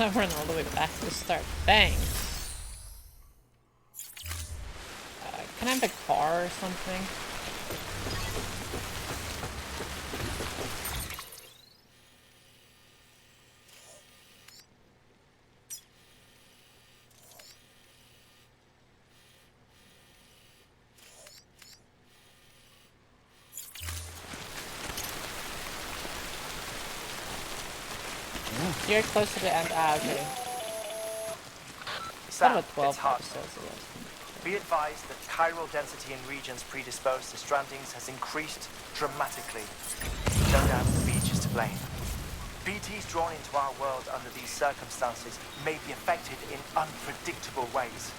I've run all the way back to the start. Thanks. Can I have a car or something? You're close to the end. Ah, okay. Sam, About 12 it's hard. episodes it was. Be advised that chiral density in regions predisposed to strandings has increased dramatically. No doubt the beach is to blame. BTs drawn into our world under these circumstances may be affected in unpredictable ways.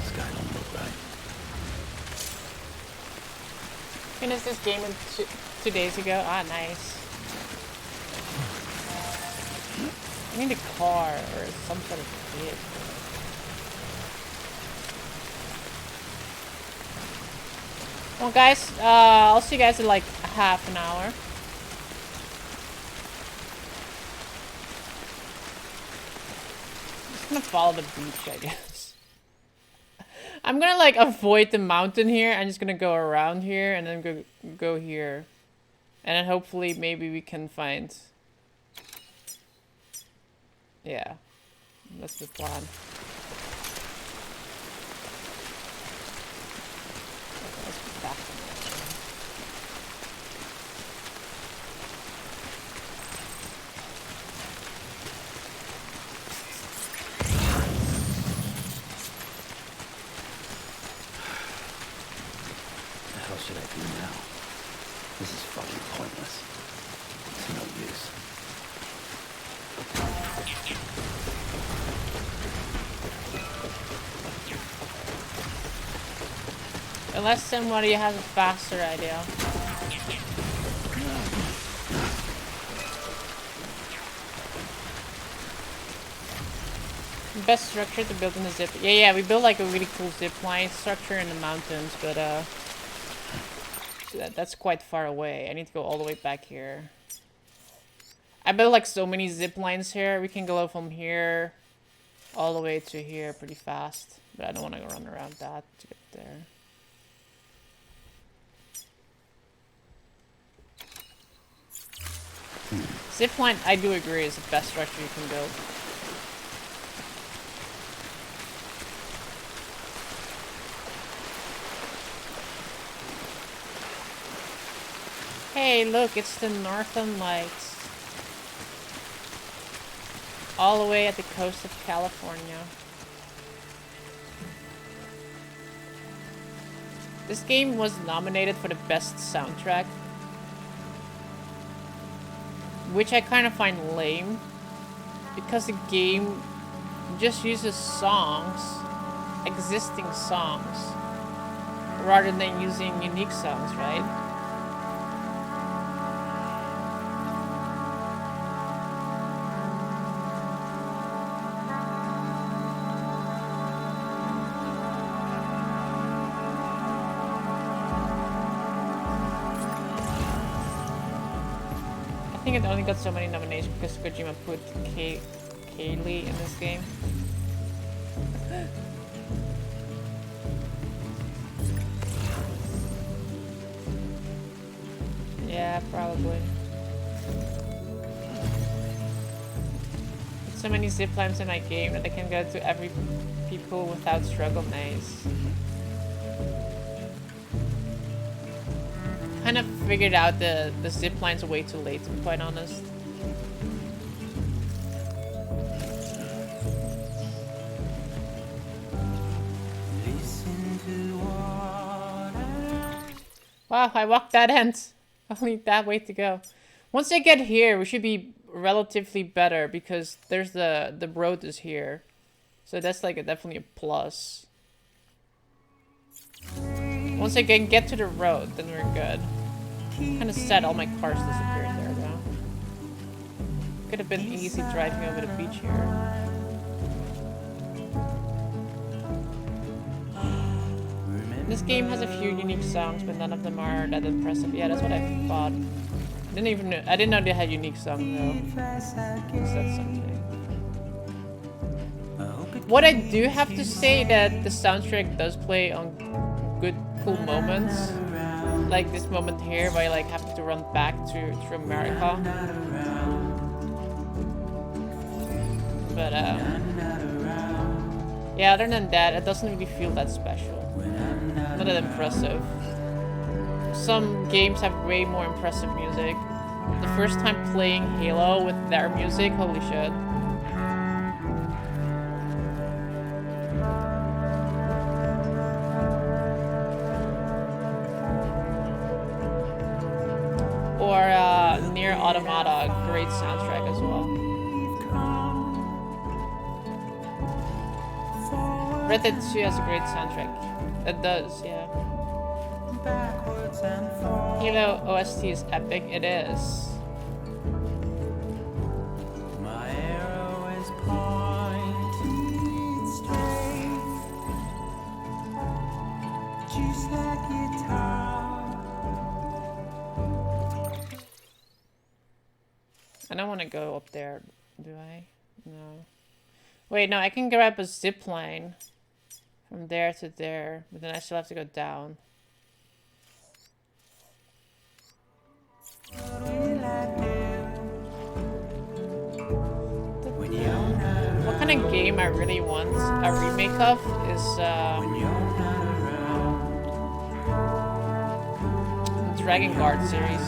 This guy don't look right. Finished this game in 2 days ago. Ah, nice. I need a car or some sort of vehicle. Well, guys, I'll see you guys in like half an hour. Just gonna follow the beach, I guess. I'm gonna like avoid the mountain here. I'm just gonna go around here and then go here, and then hopefully maybe we can find. Yeah, that's the plan. Let's be back. What the hell should I do now? This is fucking pointless. It's no use. Unless somebody has a faster idea. Best structure to build in the zip. Yeah, we built like a really cool zip line structure in the mountains, but that's quite far away. I need to go all the way back here. I built like so many zip lines here. We can go from here all the way to here pretty fast, but I don't want to run around that to get there. Zipline, I do agree, is the best structure you can build. Hey, look, it's the Northern Lights. All the way at the coast of California. This game was nominated for the best soundtrack, which I kind of find lame, because the game just uses songs, existing songs, rather than using unique songs, right? I think it only got so many nominations because Kojima put Kaylee in this game. Yeah, probably. So many zip lines in my game that I can go to every people without struggle. Nice. Kind of figured out the zip lines way too late, to be quite honest. Wow, I walked that end. Only that way to go. Once I get here, we should be relatively better because there's the road is here, so that's like definitely a plus. Once I can get to the road, then we're good. Kind of sad all my cars disappeared there, though. Could have been easy driving over the beach here. This game has a few unique songs, but none of them are that impressive. Yeah, that's what I thought. I didn't know they had unique songs though. That's something. What I do have to say that the soundtrack does play on good, cool moments. Like this moment here where I like have to run back to America. But yeah, other than that, it doesn't really feel that special. Not that impressive. Some games have way more impressive music. The first time playing Halo with their music, holy shit. Or Nier Automata, great soundtrack as well. Red Dead 2 has a great soundtrack. It does, yeah. Halo OST is epic, it is. My arrow is pointed straight, just like guitar. I don't want to go up there, do I? No. Wait, no, I can grab a zip line from there to there, but then I still have to go down. What kind of game I really want a remake of is the Dragon Guard series.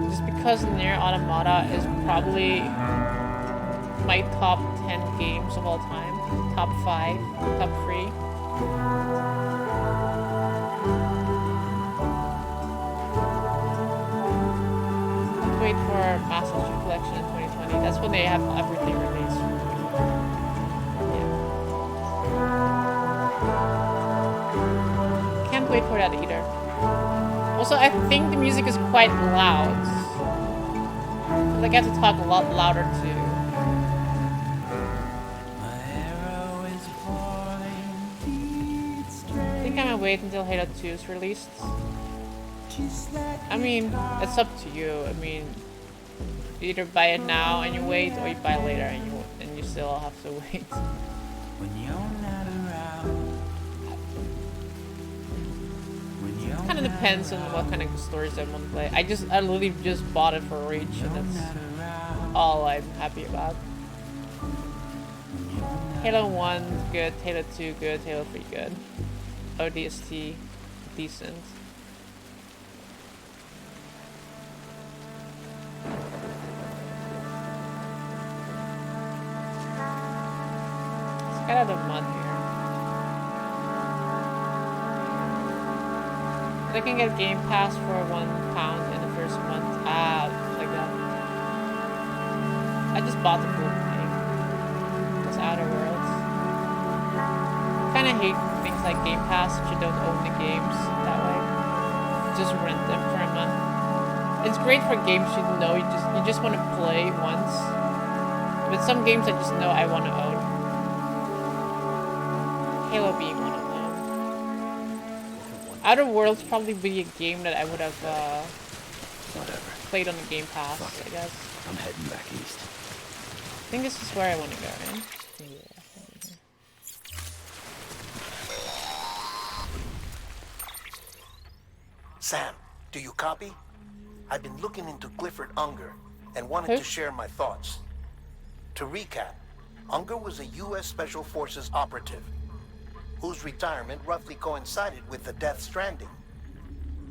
Just because Nier Automata is probably my top 10 games of all time. Top 5, top 3. Wait for Master Chief Collection in 2020. That's when they have everything released. Yeah. Can't wait for that either. Also, I think the music is quite loud. Like I have to talk a lot louder too. I think I'm gonna wait until Halo 2 is released. I mean, it's up to you. I mean, you either buy it now and you wait, or you buy it later and you still have to wait. It kind of depends on what kind of stories I want to play. I literally just bought it for Reach, and that's all I'm happy about. Halo 1 good, Halo 2 good, Halo 3 good. ODST decent. Let's get out of the mud here. I can get Game Pass for £1 in the first month. Like that. I just bought the full thing. It's Outer Worlds. Kinda hate things like Game Pass if you don't own the games that way. Just rent them for a month. It's great for games you know you just want to play once. But some games I just know I want to own. Halo being one of them. Outer Worlds probably be a game that I would have played on the Game Pass, I guess. I'm heading back east. I think this is where I want to go, right? Yeah. Sam, do you copy? I've been looking into Clifford Unger and wanted to share my thoughts. To recap, Unger was a U.S. Special Forces operative whose retirement roughly coincided with the Death Stranding.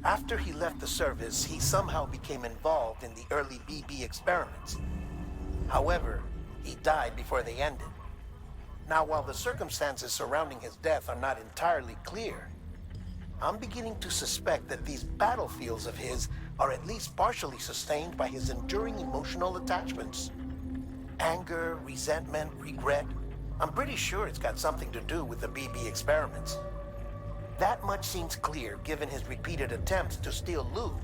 After he left the service, he somehow became involved in the early BB experiments. However, he died before they ended. Now, while the circumstances surrounding his death are not entirely clear, I'm beginning to suspect that these battlefields of his are at least partially sustained by his enduring emotional attachments. Anger, resentment, regret. I'm pretty sure it's got something to do with the BB experiments. That much seems clear given his repeated attempts to steal loot.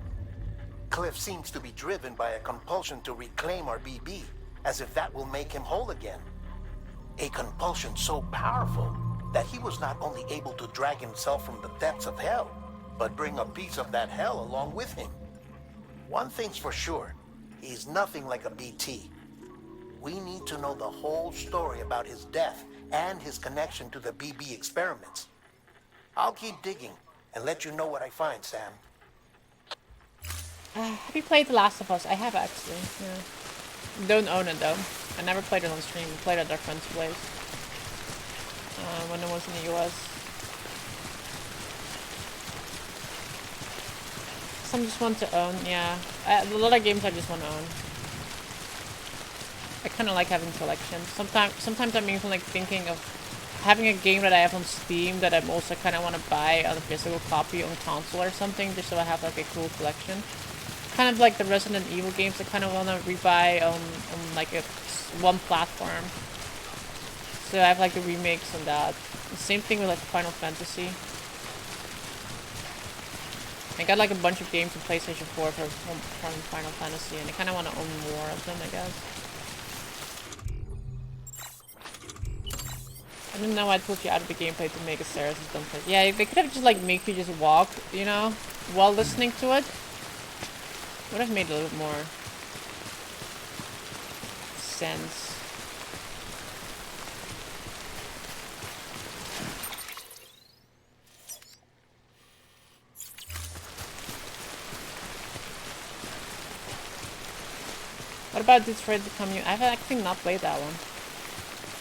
Cliff seems to be driven by a compulsion to reclaim our BB, as if that will make him whole again. A compulsion so powerful that he was not only able to drag himself from the depths of hell, but bring a piece of that hell along with him. One thing's for sure, he's nothing like a BT. We need to know the whole story about his death and his connection to the BB experiments. I'll keep digging and let you know what I find, Sam. Have you played The Last of Us? I have actually, yeah. Don't own it though. I never played it on stream. I played it at our friend's place. When it was in the US. Some just want to own, yeah. A lot of games I just want to own. I kind of like having collections. Sometimes I'm even like thinking of having a game that I have on Steam that I'm also kind of want to buy on a physical copy on console or something, just so I have like a cool collection. Kind of like the Resident Evil games I kind of want to rebuy on like one platform. So I have like the remakes on that. The same thing with like Final Fantasy. I got like a bunch of games on PlayStation 4 from Final Fantasy, and I kind of want to own more of them, I guess. I didn't know I told you out of the gameplay to make a Sarah's dumb place. Yeah, they could have just like make you just walk, you know, while listening to it. Would have made a little bit more sense. What about Detroit Become Human? I've actually not played that one.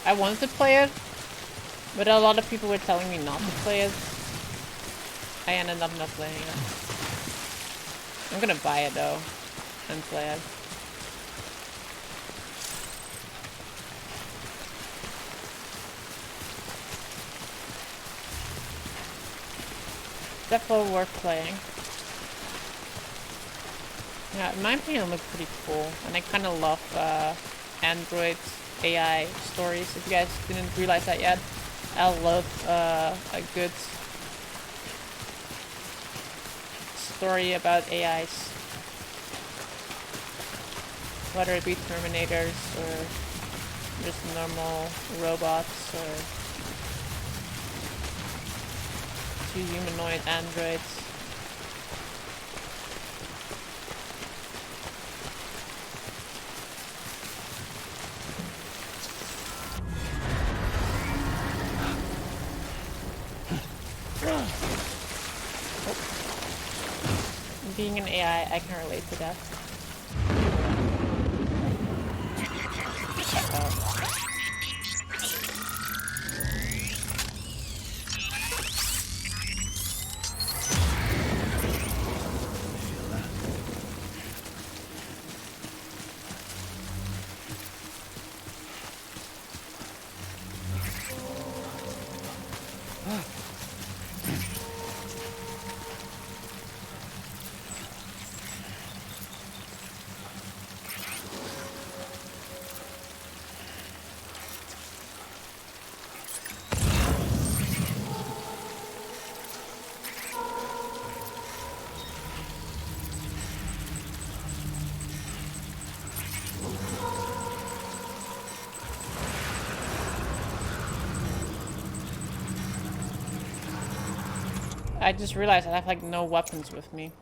I wanted to play it, but a lot of people were telling me not to play it. I ended up not playing it. I'm gonna buy it though, and play it. Definitely worth playing. Yeah, in my opinion, it looks pretty cool, and I kind of love Android AI stories. If you guys didn't realize that yet, I love a good story about AIs, whether it be Terminators or just normal robots or two humanoid androids. Being an AI, I can relate to that. I just realized I have like no weapons with me.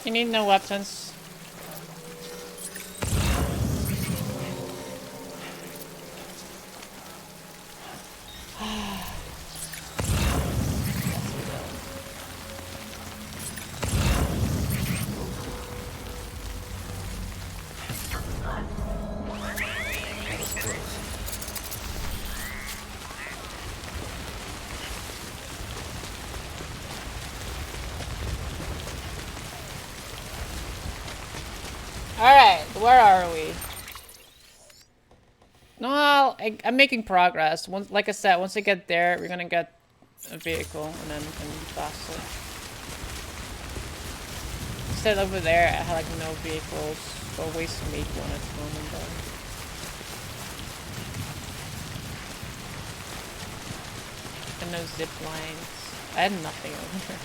You need no weapons. Alright, where are we? No, I'm making progress. Once, like I said, once I get there, we're gonna get a vehicle and then we can be faster. Instead over there, I had like no vehicles, so ways to make one at the moment though. And no zip lines. I had nothing over here.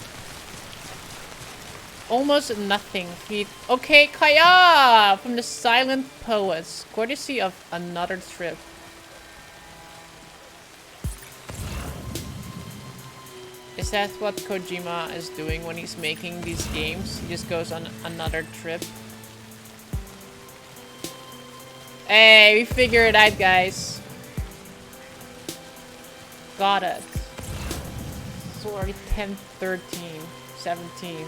Almost nothing. Feet. Okay, Kaya! From the Silent Poets. Courtesy of another trip. Is that what Kojima is doing when he's making these games? He just goes on another trip. Hey, we figured it out, guys. Got it. It's already 10, 13, 17.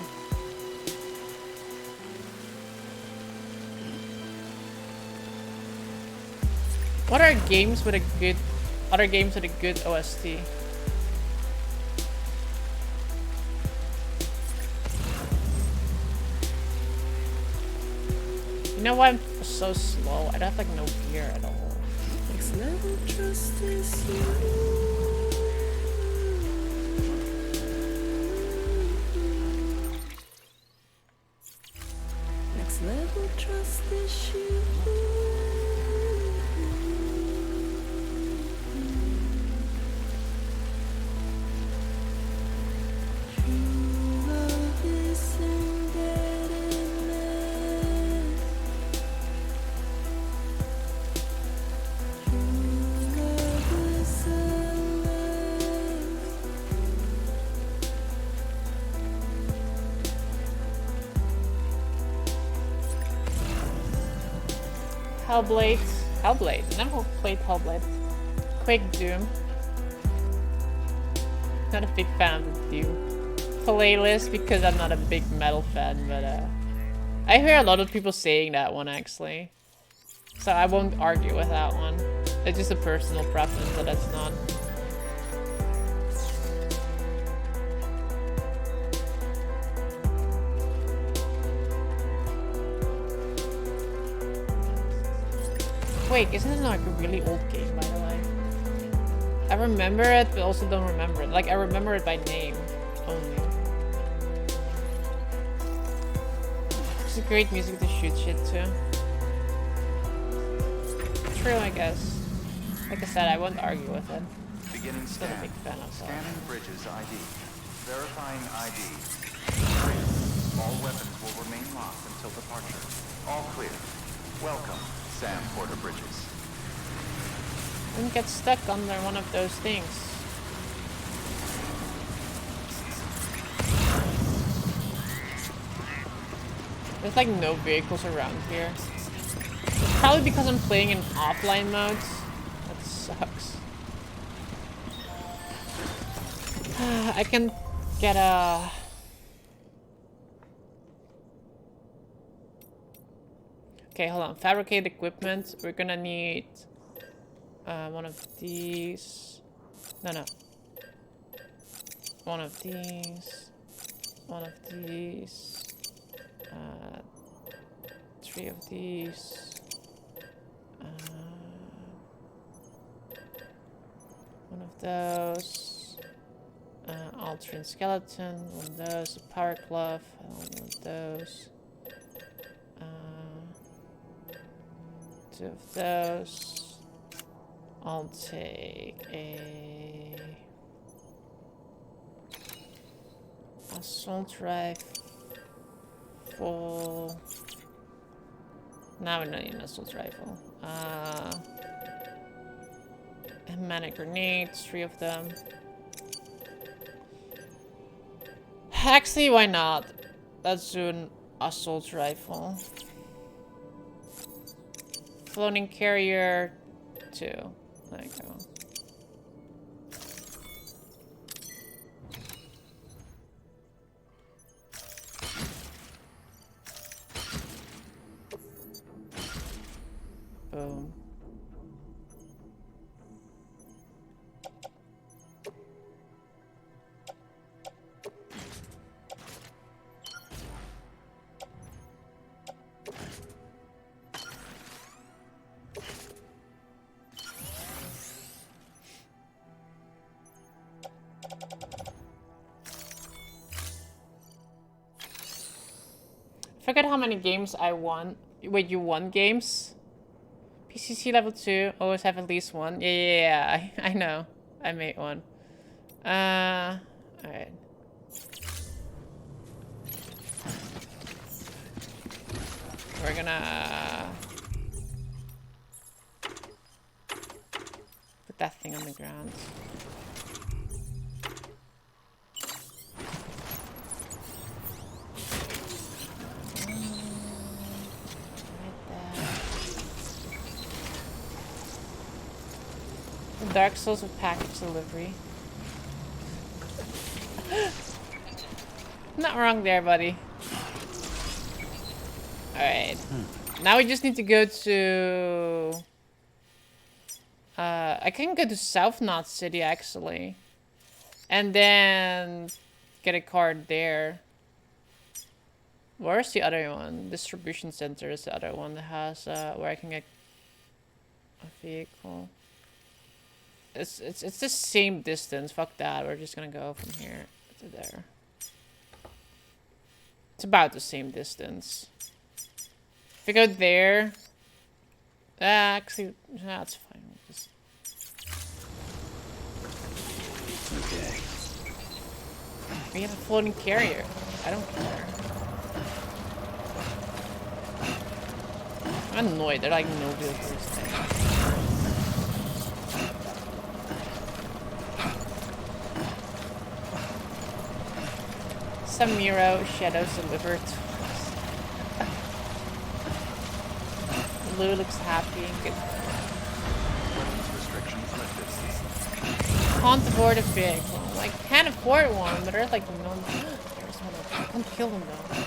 What are games with a good... Other games with a good OST? You know why I'm so slow? I don't have like no gear at all. Next level trust is you. Next level trust is you. Hellblade. Hellblade. Never played Hellblade. Quake Doom. Not a big fan of the Doom playlist because I'm not a big metal fan, but I hear a lot of people saying that one actually. So I won't argue with that one. It's just a personal preference that it's not. Wait, isn't it like a really old game, by the way? I remember it, but also don't remember it. Like, I remember it by name only. It's a great music to shoot shit to. True, I guess. Like I said, I won't argue with it. Beginning Still a scan. big fan of that. Scanning bridges ID. Verifying ID. All weapons will remain locked until departure. All clear. Welcome, Sam Porter Bridges. Don't get stuck under one of those things. There's like no vehicles around here. It's probably because I'm playing in offline modes. That sucks. I can get a... Okay, hold on. Fabricate equipment. We're gonna need one of these. No. One of these. One of these. 3 of these. One of those. Altering skeleton. One of those. A power glove. One of those. 2 of those. I'll take a assault rifle. Now we don't need an assault rifle. And mana grenades, 3 of them. Actually, why not? Let's do an assault rifle. Floating carrier 2. There you go. Boom. Forget how many games I won. Wait, you won games? PCC level 2. Always have at least one. Yeah. I know. I made one. Alright. We're gonna put that thing on the ground. The Dark Souls of package delivery. Not wrong there, buddy. Alright. Now we just need to go to... I can go to South Knot City, actually. And then... get a card there. Where's the other one? Distribution Center is the other one that has... where I can get... a vehicle. It's the same distance. Fuck that. We're just gonna go from here to there. It's about the same distance. If we go there... actually, that's fine. Just... Okay. We have a floating carrier. I don't care. I'm annoyed. They're like no vehicles there. Samiro shadows delivered. Lou looks happy and good. Can't afford a vehicle. Like, can't afford one, but there's like no. There's one. I can't kill them though.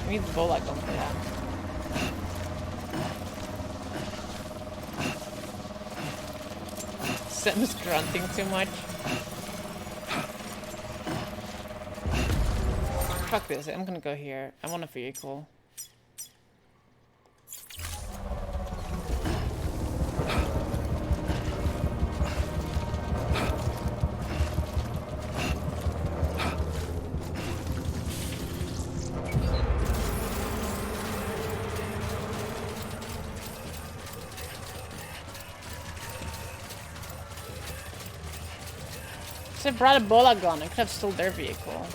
I need the bullet gun for that. Sam's grunting too much. Fuck this, I'm gonna go here. I want a vehicle. So I brought a bola gun, I could have stole their vehicle.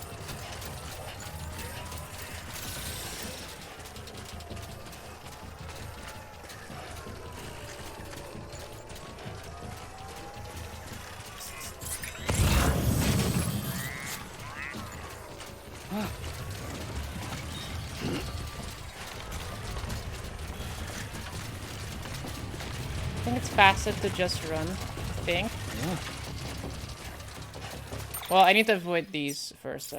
I think it's faster to just run, I think. Yeah. Well, I need to avoid these first, though.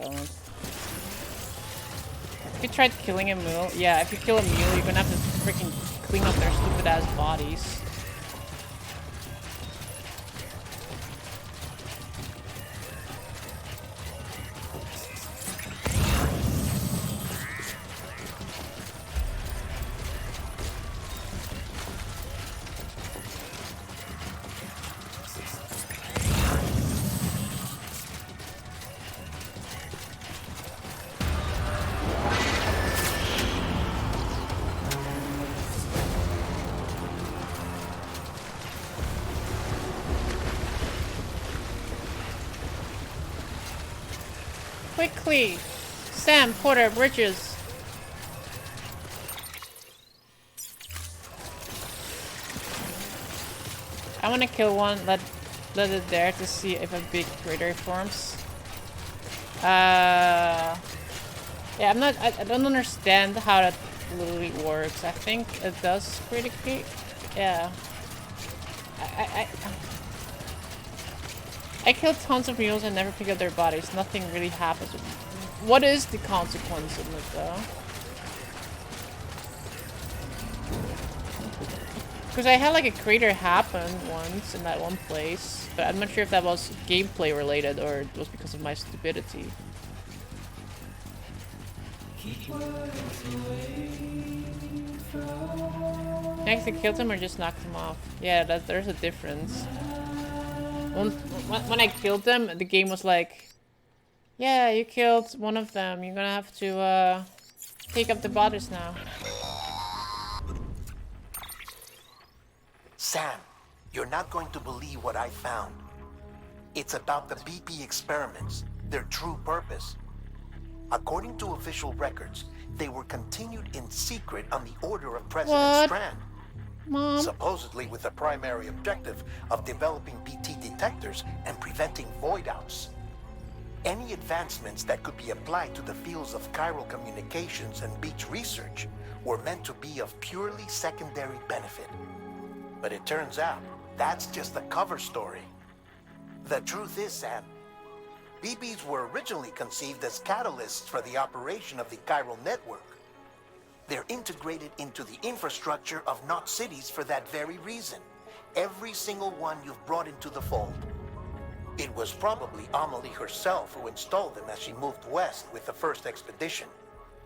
If you tried killing a mule, yeah, if you kill a mule, you're gonna have to freaking clean up their stupid ass bodies. Quickly! Sam, Porter, Bridges. I want to kill one, let it there to see if a big crater forms. Yeah, I don't understand how that literally works. I think it does critically. Yeah. I killed tons of mules and never pick up their bodies. Nothing really happens. What is the consequence of it, though? Because I had like a crater happen once in that one place, but I'm not sure if that was gameplay related or it was because of my stupidity. I actually killed him or just knocked him off? Yeah, there's a difference. When I killed them, the game was like, Yeah, you killed one of them. You're gonna have to take up the bodies now. Sam, you're not going to believe what I found. It's about the BP experiments, their true purpose. According to official records, they were continued in secret on the order of President What? Strand. Mom? Supposedly with the primary objective of developing BT detectors and preventing void outs. Any advancements that could be applied to the fields of chiral communications and beach research were meant to be of purely secondary benefit. But it turns out, that's just the cover story. The truth is, Sam, BBs were originally conceived as catalysts for the operation of the chiral network. They're integrated into the infrastructure of Knot cities for that very reason. Every single one you've brought into the fold. It was probably Amelie herself who installed them as she moved west with the first expedition,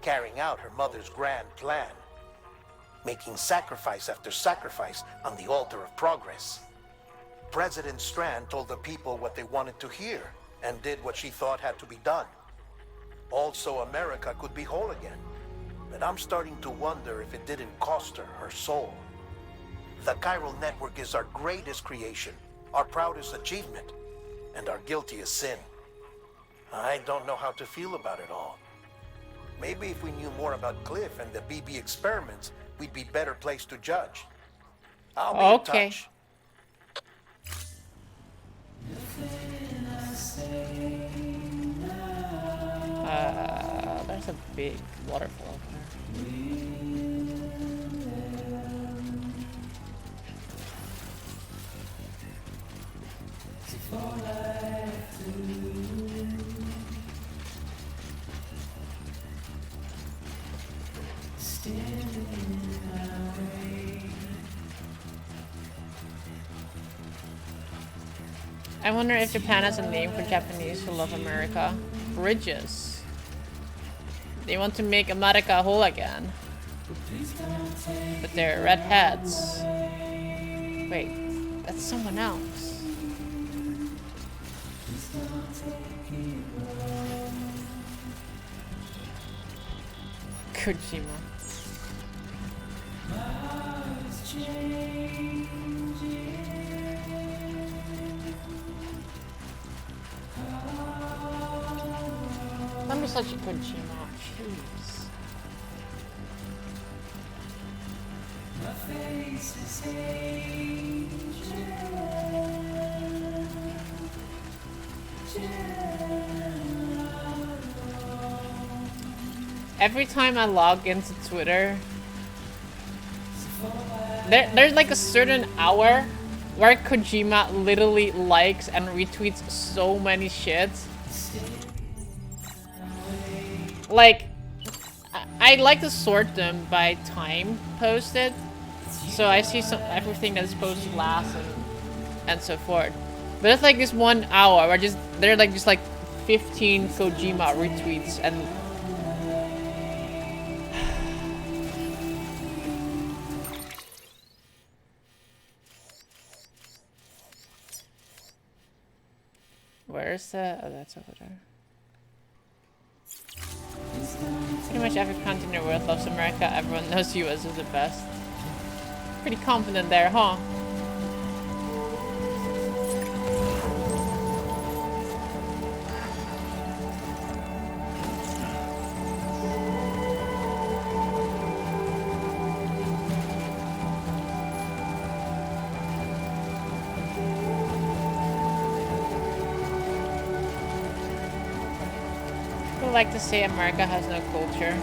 carrying out her mother's grand plan, making sacrifice after sacrifice on the altar of progress. President Strand told the people what they wanted to hear and did what she thought had to be done. Also, America could be whole again. But I'm starting to wonder if it didn't cost her her soul. The chiral network is our greatest creation, our proudest achievement, and our guiltiest sin. I don't know how to feel about it all. Maybe if we knew more about Cliff and the BB experiments, we'd be better placed to judge. I'll be in touch. There's a big waterfall there. I wonder if Japan has a name for Japanese who love America. Bridges. They want to make America whole again. But they're redheads. Wait, that's someone else. Kojima. Let me such a Kojima. Jeez. My face is every time I log into Twitter, there's like a certain hour where Kojima literally likes and retweets so many shits. Like, I like to sort them by time posted, so I see everything that's posted last and so forth. But it's like this 1 hour where there are just like 15 Kojima retweets and where's the? Oh, that's over there. Pretty much every country in the world loves America. Everyone knows US is the best. Pretty confident there, huh? Like to say America has no culture.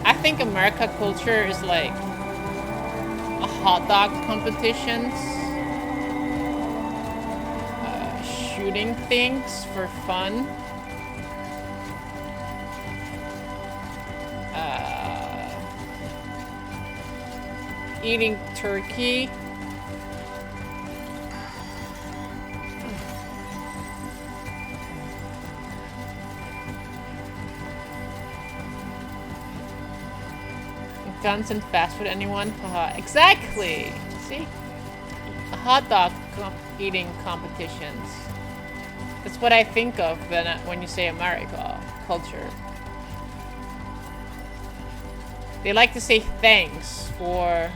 I think America culture is like a hot dog competitions, shooting things for fun, eating turkey. Guns and fast food, anyone? That's what I think of when you say America culture. They like to say thanks for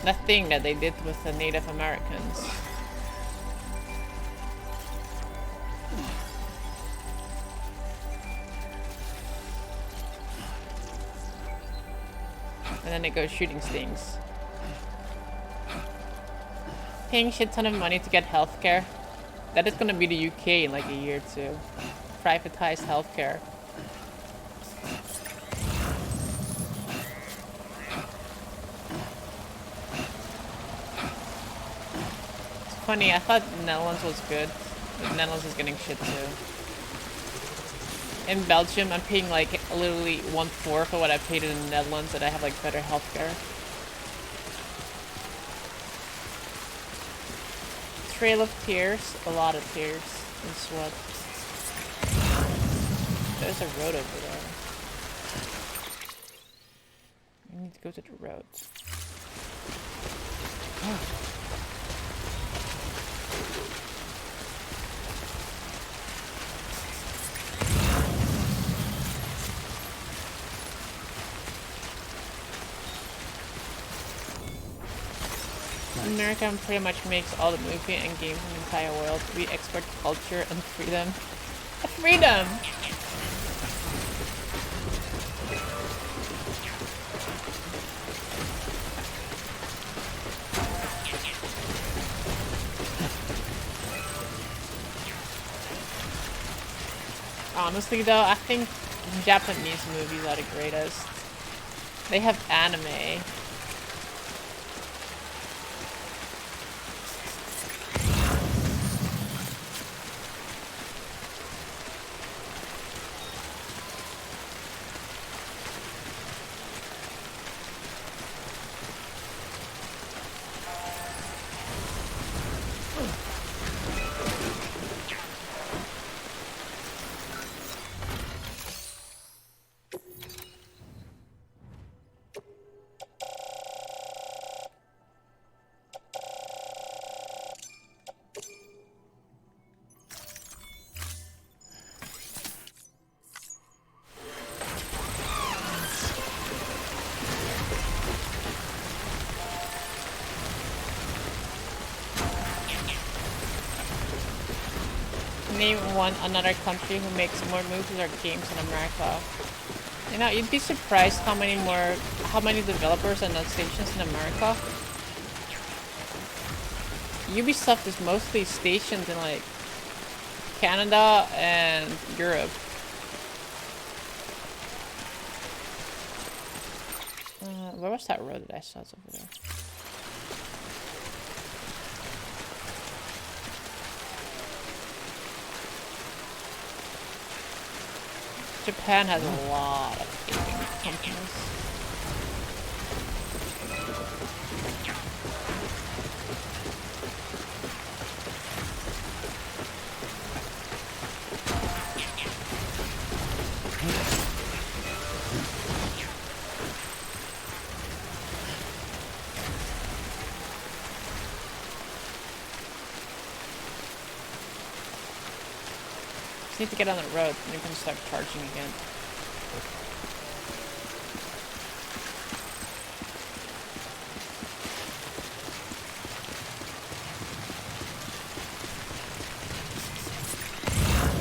that thing that they did with the Native Americans. And then they go shooting things. Paying shit ton of money to get healthcare. That is gonna be the UK in like a year or two. Privatized healthcare. It's funny, I thought the Netherlands was good. The Netherlands is getting shit too. In Belgium, I'm paying like literally 1/4 of what I paid in the Netherlands, and I have like better healthcare. Trail of tears, a lot of tears and sweat. There's a road over there. I need to go to the road. America pretty much makes all the movie and games in the entire world. We export culture and freedom. Freedom! Honestly though, I think Japanese movies are the greatest. They have anime. Name another country who makes more movies or games than America. You know, you'd be surprised how many developers and stations in America. Ubisoft is mostly stationed in like Canada and Europe. Where was that road that I saw? It's over there. Japan has a lot of gaming companies. Need to get on the road and you can start charging again.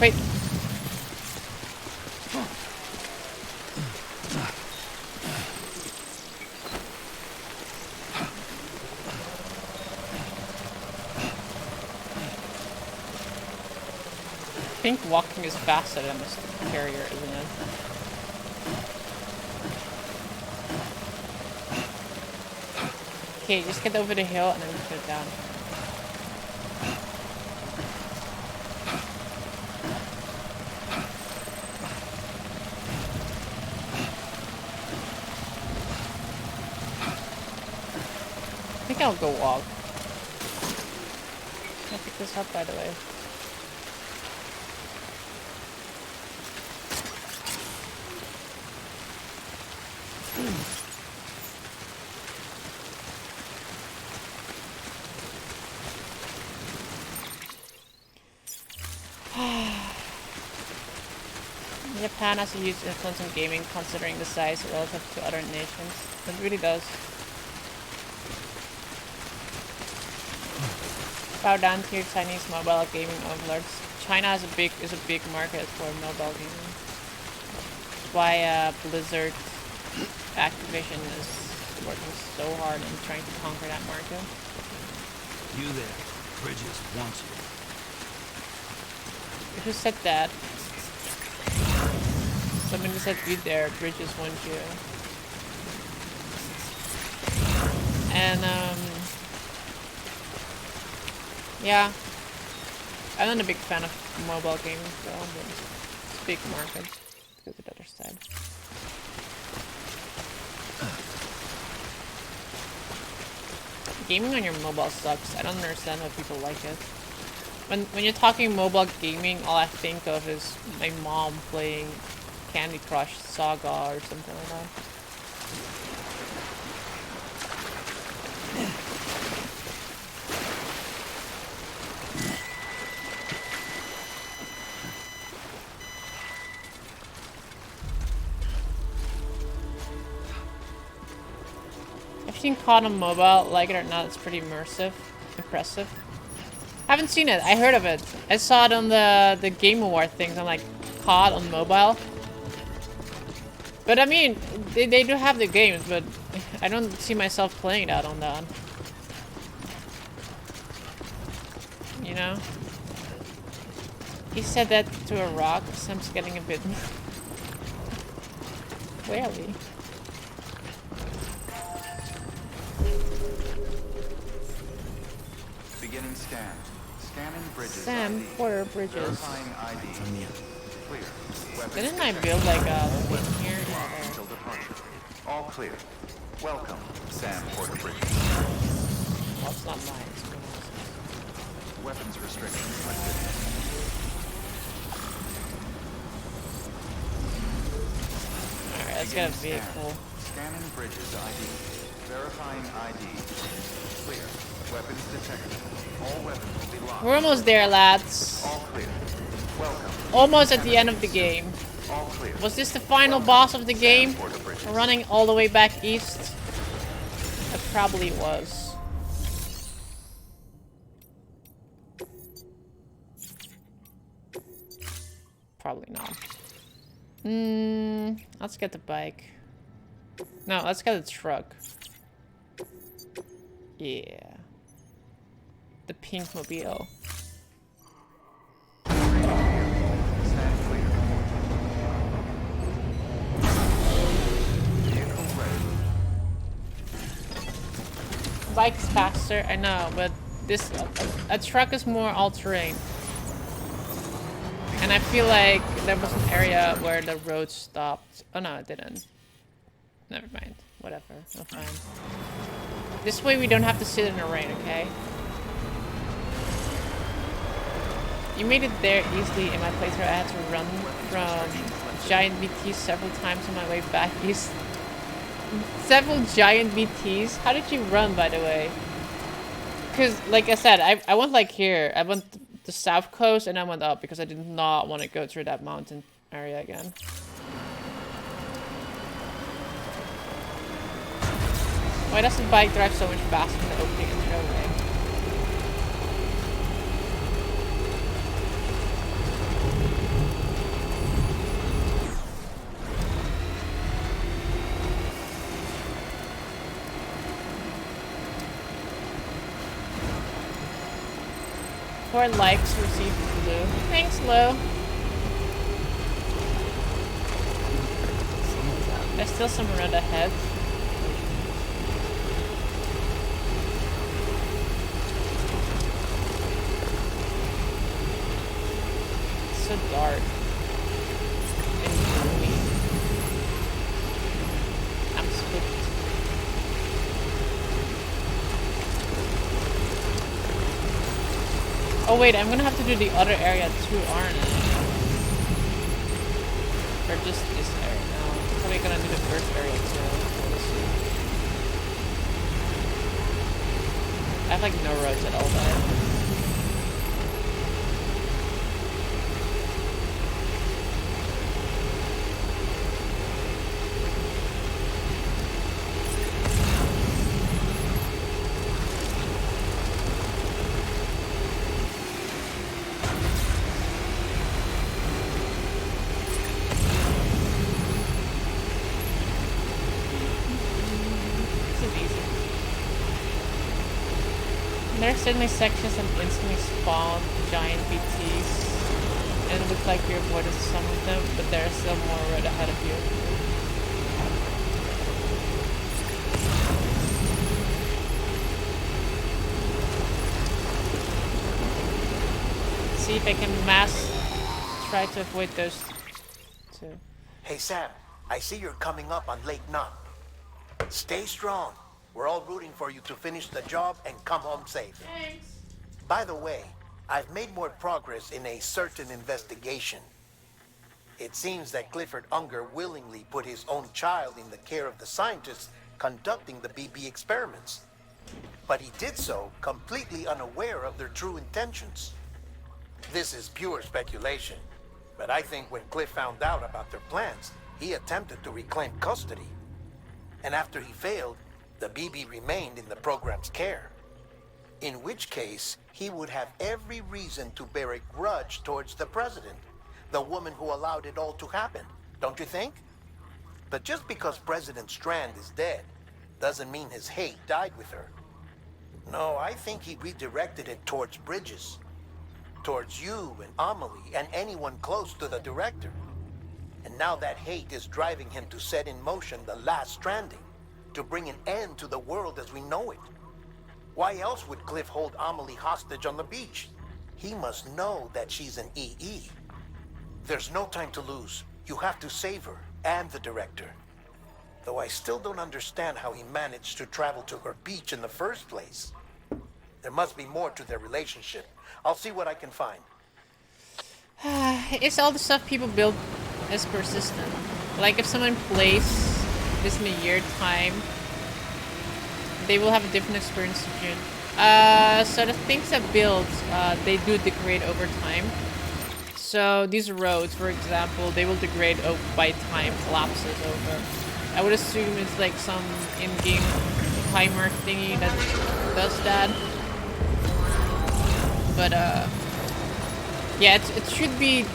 Wait. I think walking is faster than this carrier, isn't it? Okay, just get over the hill and then put it down. I think I'll go walk. Can I pick this up, by the way? Japan has a huge influence on gaming considering the size relative to other nations. It really does. Bow down to your Chinese mobile gaming overlords. China is a big market for mobile gaming. That's why Blizzard Activision is working so hard on trying to conquer that market. You there. Bridges wants you. Who said that? Somebody said you there, Bridges wants you. And yeah. I'm not a big fan of mobile gaming though, but it's a big market. Let's go to the other side. Gaming on your mobile sucks. I don't understand how people like it. When you're talking mobile gaming, all I think of is my mom playing Candy Crush Saga or something like that. I've seen COD on mobile, like it or not, it's pretty immersive. Impressive. Haven't seen it, I heard of it. I saw it on the Game Award things. I'm like, COD on mobile? But I mean, they do have the games, but I don't see myself playing that on that. You know? He said that to a rock, Sam's getting a bit... Clearly. Beginning scan. Scanning bridges. Sam, ID. Porter Bridges. Verifying ID. Clear. Weapons Didn't I detected. build like a All thing weapons here? locked Yeah, until departure. All clear. Welcome, Sam Porter Bridges. well, it's not mine. It's someone else's. Weapons restrictions lifted. Alright, let's get a vehicle. Scanning bridges ID. Verifying ID. Clear. Weapons detected. All weapons will be locked. We're almost there, lads. All clear. Welcome. Almost at the end of the game. All clear. Was this the final boss of the game? Porter Bridges. Running all the way back east? It probably was. Probably not. Let's get the bike. No, let's get the truck. Yeah. The pink mobile. Stand clear. Vehicle ready. Bike's faster, I know, but this a truck is more all-terrain. And I feel like there was an area where the road stopped. Oh no, it didn't. Never mind. Whatever. I'm fine. This way we don't have to sit in the rain, okay? You made it there easily. In my playthrough, I had to run from giant BTs several times on my way back east. Several giant BTs? How did you run, by the way? Because, like I said, I went like here. I went the south coast and I went up because I did not want to go through that mountain area again. Why does the bike drive so much faster than the opening and roadway? Four likes received from Lou. Thanks, Lou. There's still some road ahead. It's so dark. And gloomy. I'm spooked. Oh wait, I'm gonna have to do the other area too, aren't I? Or just this area? No, I'm probably gonna do the first area too. We'll see. I have like no roads at all there. There are certainly sections that instantly spawn giant BTs, and it looks like you avoided some of them, but there are still more right ahead of you. See if I can try to avoid those two. Hey Sam, I see you're coming up on Lake Knot. Stay strong. We're all rooting for you to finish the job and come home safe. Thanks. By the way, I've made more progress in a certain investigation. It seems that Clifford Unger willingly put his own child in the care of the scientists conducting the BB experiments. But he did so completely unaware of their true intentions. This is pure speculation, but I think when Cliff found out about their plans, he attempted to reclaim custody. And after he failed, the BB remained in the program's care. In which case, he would have every reason to bear a grudge towards the president, the woman who allowed it all to happen, don't you think? But just because President Strand is dead, doesn't mean his hate died with her. No, I think he redirected it towards Bridges. Towards you and Amelie and anyone close to the director. And now that hate is driving him to set in motion the last Stranding, to bring an end to the world as we know it. Why else would Cliff hold Amelie hostage on the beach? He must know that she's an EE. There's no time to lose. You have to save her and the director. Though I still don't understand how he managed to travel to her beach in the first place. There must be more to their relationship. I'll see what I can find. It's all the stuff people build is persistent. Like if someone plays this in a year time, they will have a different experience to Juun. So the things that build, they do degrade over time. So these roads, for example, they will degrade by time lapses over. I would assume it's like some in-game timer thingy that does that. But yeah, it should be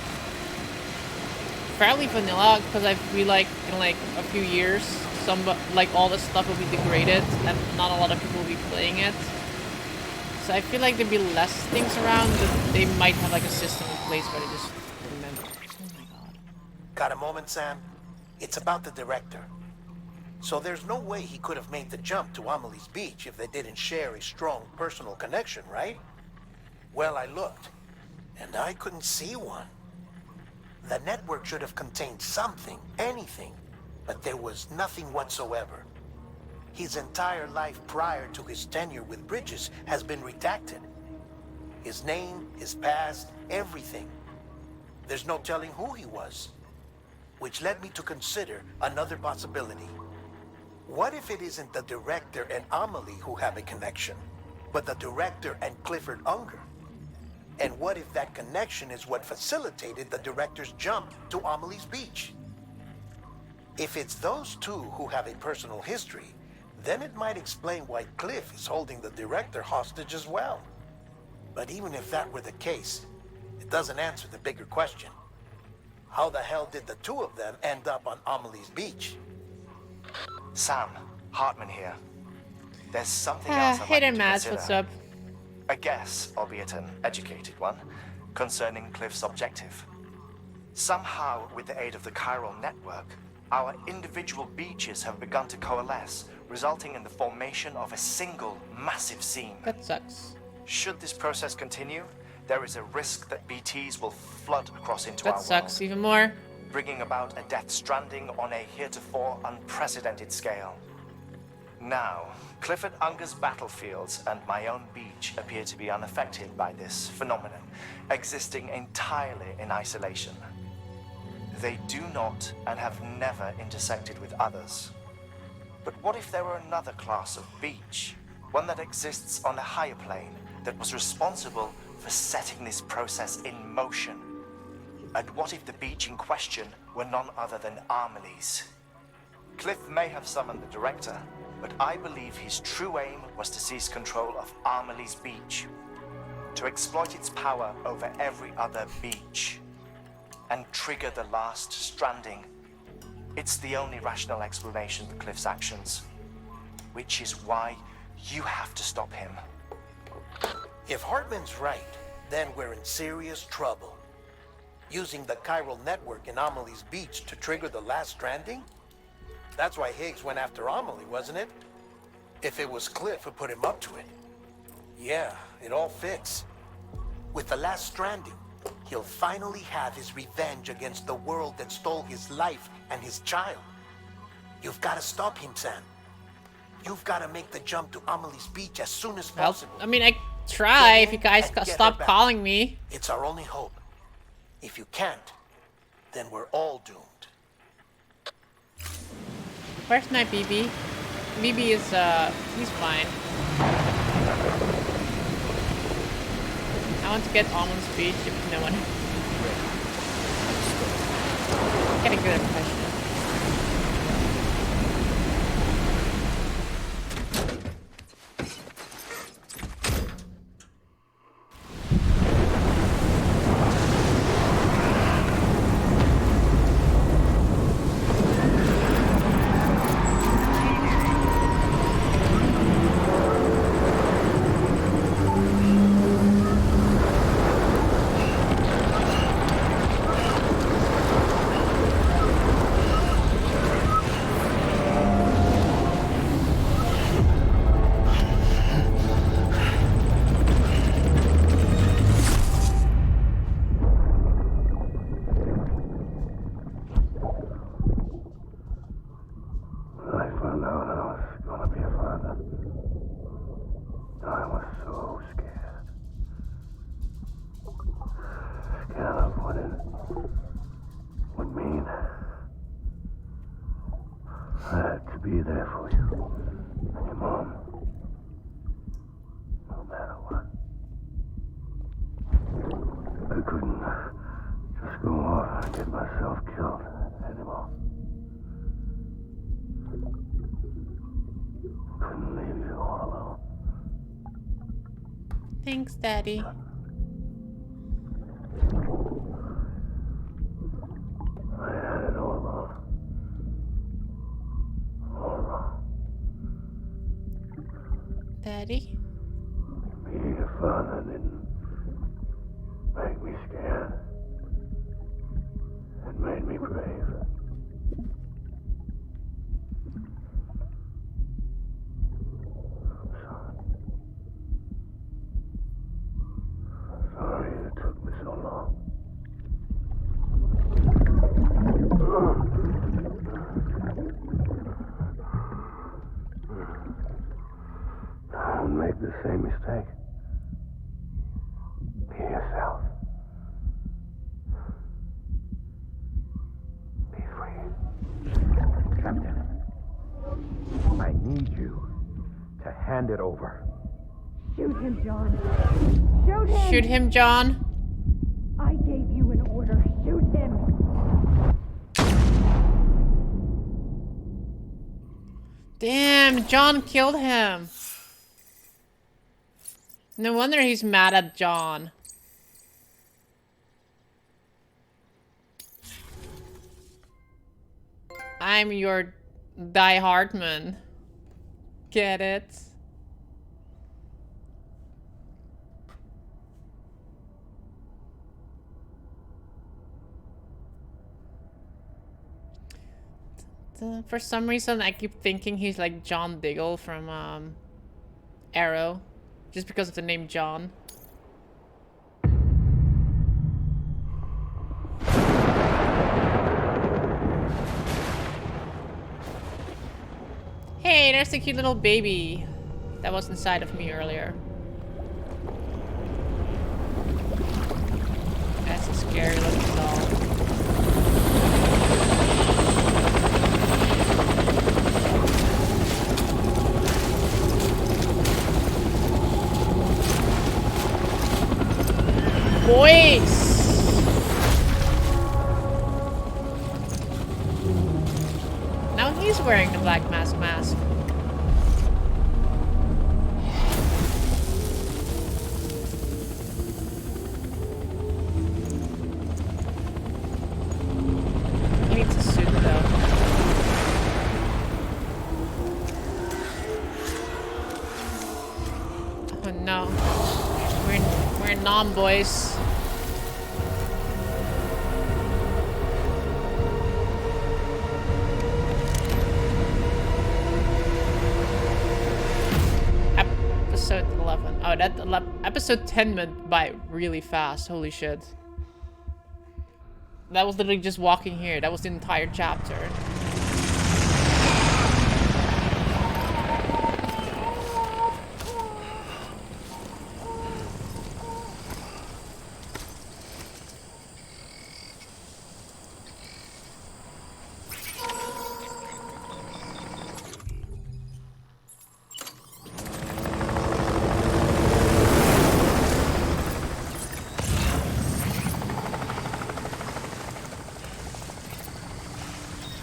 fairly vanilla because I feel like in like a few years, all the stuff will be degraded and not a lot of people will be playing it. So I feel like there'll be less things around, but they might have like a system in place where they just remember. Oh my god. Got a moment, Sam? It's about the director. So there's no way he could have made the jump to Amelie's beach if they didn't share a strong personal connection, right? Well, I looked, and I couldn't see one. The network should have contained something, anything, but there was nothing whatsoever. His entire life prior to his tenure with Bridges has been redacted. His name, his past, everything. There's no telling who he was. Which led me to consider another possibility. What if it isn't the director and Amelie who have a connection, but the director and Clifford Unger? And what if that connection is what facilitated the director's jump to Amelie's beach? If it's those two who have a personal history, then it might explain why Cliff is holding the director hostage as well. But even if that were the case, it doesn't answer the bigger question. How the hell did the two of them end up on Amelie's beach? Sam, Hartman here. There's something else I'd Hey like there, you to Mads, consider. what's up? A guess, albeit an educated one, concerning Cliff's objective. Somehow, with the aid of the chiral network, our individual beaches have begun to coalesce, resulting in the formation of a single massive seam. That sucks. Should this process continue, there is a risk that BTs will flood across into That our sucks world, even more. bringing about a death stranding on a heretofore unprecedented scale. Now, Clifford Unger's battlefields and my own beach appear to be unaffected by this phenomenon, existing entirely in isolation. They do not and have never intersected with others. But what if there were another class of beach, one that exists on a higher plane, that was responsible for setting this process in motion? And what if the beach in question were none other than Amelie's? Cliff may have summoned the director, but I believe his true aim was to seize control of Amelie's beach, to exploit its power over every other beach, and trigger the last stranding. It's the only rational explanation for Cliff's actions, which is why you have to stop him. If Hartman's right, then we're in serious trouble. Using the chiral network in Amelie's beach to trigger the last stranding? That's why Higgs went after Amelie, wasn't it? If it was Cliff who put him up to it. Yeah, it all fits. With the last stranding, he'll finally have his revenge against the world that stole his life and his child. You've got to stop him, Sam. You've got to make the jump to Amelie's beach as soon as Well, possible. I mean, I try if you guys and get stop her back. calling me. It's our only hope. If you can't, then we're all doomed. Where's my BB? BB is, he's fine. I want to get Almond's speech if no one... Get a good impression. I found out I was gonna be a father. I was so scared. Scared of what it would mean. I had to be there for you and your mom. No matter what. I couldn't just go off and get myself killed anymore. Couldn't leave you all alone. Thanks, Daddy. I had it all wrong. All wrong. Daddy? Being a father didn't make me scared. It made me brave. Sorry it took me so long. Don't make the same mistake. Be yourself. Be free. Captain, I need you to hand it over. Shoot him, John. Shoot him! Shoot him, John. I gave you an order. Shoot him! Damn, John killed him. No wonder he's mad at John. I'm your Die Hardman. Get it? For some reason, I keep thinking he's like John Diggle from Arrow, just because of the name John. Hey, there's the cute little baby that was inside of me earlier. That's a scary looking doll. Boys! Now he's wearing the black mask. He needs a suit though. Oh no. We're in Nam, boys. Episode 11. Oh, that episode 10 went by really fast. Holy shit. That was literally just walking here. That was the entire chapter.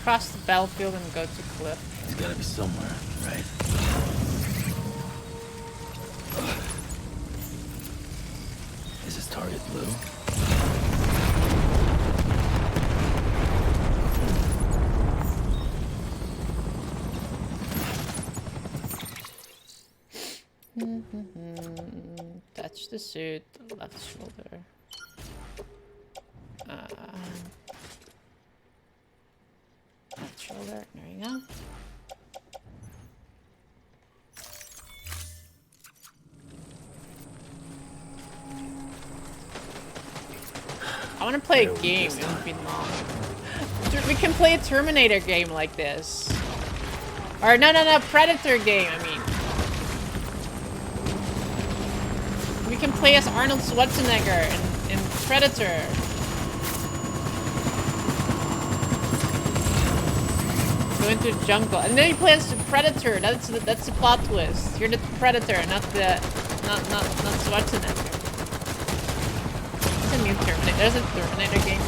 Cross the battlefield and go to Cliff. He's gotta be somewhere, right? Is his target blue? Touch the suit, left shoulder. Left shoulder, there you go. I want to play a game in Vietnam. We can play a Terminator game like this. Or no, Predator game, I mean. We can play as Arnold Schwarzenegger in Predator. Go into the jungle, and then you play as the Predator. That's the plot twist. You're the Predator, not Schwarzenegger. It's a new Terminator. There's a Terminator game.